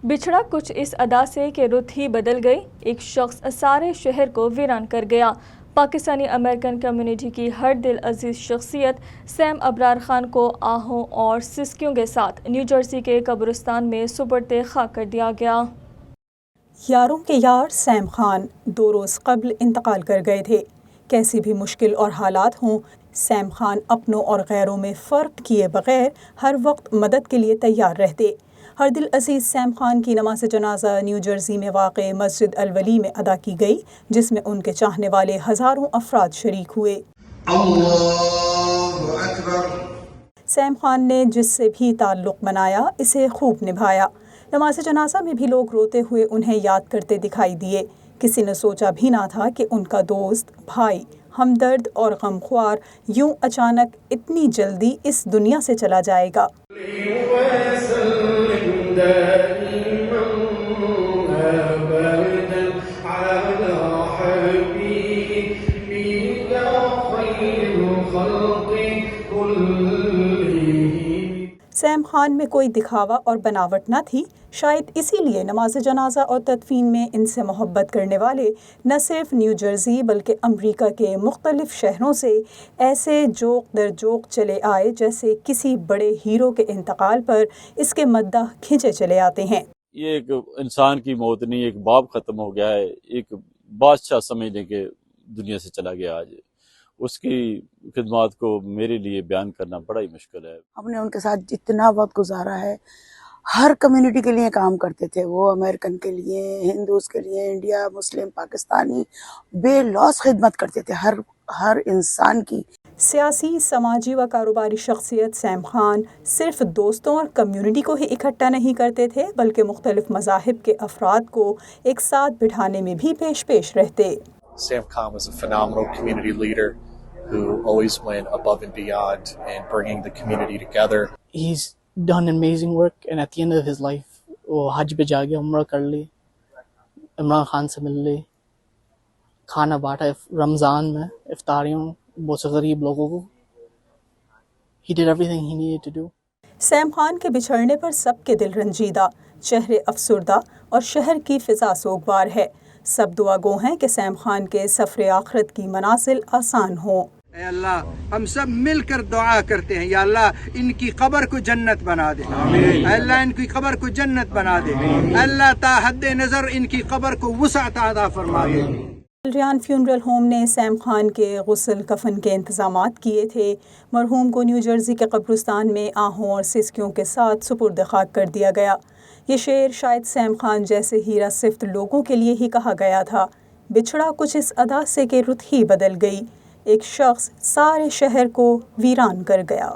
بچھڑا کچھ اس ادا سے کہ رت ہی بدل گئی، ایک شخص سارے شہر کو ویران کر گیا۔ پاکستانی امریکن کمیونٹی کی ہر دل عزیز شخصیت سیم ابرار خان کو آہوں اور سسکیوں کے ساتھ نیو جرسی کے قبرستان میں سپرد خاک کر دیا گیا۔ یاروں کے یار سیم خان 2 روز قبل انتقال کر گئے تھے۔ کیسی بھی مشکل اور حالات ہوں، سیم خان اپنوں اور غیروں میں فرق کیے بغیر ہر وقت مدد کے لیے تیار رہتے۔ ہر دل عزیز سیم خان کی نماز جنازہ نیو جرسی میں واقع مسجد الولی میں ادا کی گئی، جس میں ان کے چاہنے والے ہزاروں افراد شریک ہوئے۔ اللہ اکبر۔ سیم خان نے جس سے بھی تعلق بنایا اسے خوب نبھایا۔ نماز جنازہ میں بھی لوگ روتے ہوئے انہیں یاد کرتے دکھائی دیے۔ کسی نے سوچا بھی نہ تھا کہ ان کا دوست، بھائی، ہمدرد اور غمخوار یوں اچانک اتنی جلدی اس دنیا سے چلا جائے گا۔ سیم خان میں کوئی دکھاوا اور بناوٹ نہ تھی، شاید اسی لیے نماز جنازہ اور تدفین میں ان سے محبت کرنے والے نہ صرف نیو جرسی بلکہ امریکہ کے مختلف شہروں سے ایسے جوق در جوق چلے آئے جیسے کسی بڑے ہیرو کے انتقال پر اس کے مداح کھنچے چلے آتے ہیں۔ یہ ایک انسان کی موت نہیں، ایک باب ختم ہو گیا ہے، ایک بادشاہ سمجھنے کے دنیا سے چلا گیا آج۔ اس کی خدمات کو میرے لیے بیان کرنا بڑا ہی مشکل ہے۔ ہم نے ان کے ساتھ جتنا وقت گزارا ہے، ہر کمیونٹی کے لیے کام کرتے تھے وہ، امریکن کے لیے، ہندوز کے لیے، انڈیا، مسلم، پاکستانی، بے لوث خدمت کرتے تھے ہر انسان کی۔ سیاسی، سماجی و کاروباری شخصیت سیم خان صرف دوستوں اور کمیونٹی کو ہی اکٹھا نہیں کرتے تھے بلکہ مختلف مذاہب کے افراد کو ایک ساتھ بٹھانے میں بھی پیش رہتے۔ Sam Khan was a phenomenal community leader who always went above and beyond in bringing the community together. He's done amazing work and at the end of his life وہ حج پہ جا کے عمرہ کر لی، عمران خان سے مل لی، کھانا بانٹا رمضان میں افطاریوں بہت سے غریب لوگوں کو۔ He did everything he needed to do. Same Khan کے بچھڑنے پر سب کے دل رنجیدہ، چہرے افسردہ اور شہر کی فضا سوگوار ہے۔ سب دعا گو ہیں کہ سیم خان کے سفر آخرت کی منازل آسان ہوں۔ اے اللہ، ہم سب مل کر دعا کرتے ہیں، یا اللہ ان کی قبر کو جنت بنا دے، اے اللہ ان کی قبر کو جنت بنا دے، اے اللہ تا حد نظر ان کی قبر کو وسعت عطا فرما دے۔ ریان فیونرل ہوم نے سیم خان کے غسل کفن کے انتظامات کیے تھے۔ مرحوم کو نیو جرسی کے قبرستان میں آہوں اور سسکیوں کے ساتھ سپرد خاک کر دیا گیا۔ یہ شعر شاید سیم خان جیسے ہیرا صفت لوگوں کے لیے ہی کہا گیا تھا۔ بچھڑا کچھ اس ادا سے کہ رت ہی بدل گئی، ایک شخص سارے شہر کو ویران کر گیا۔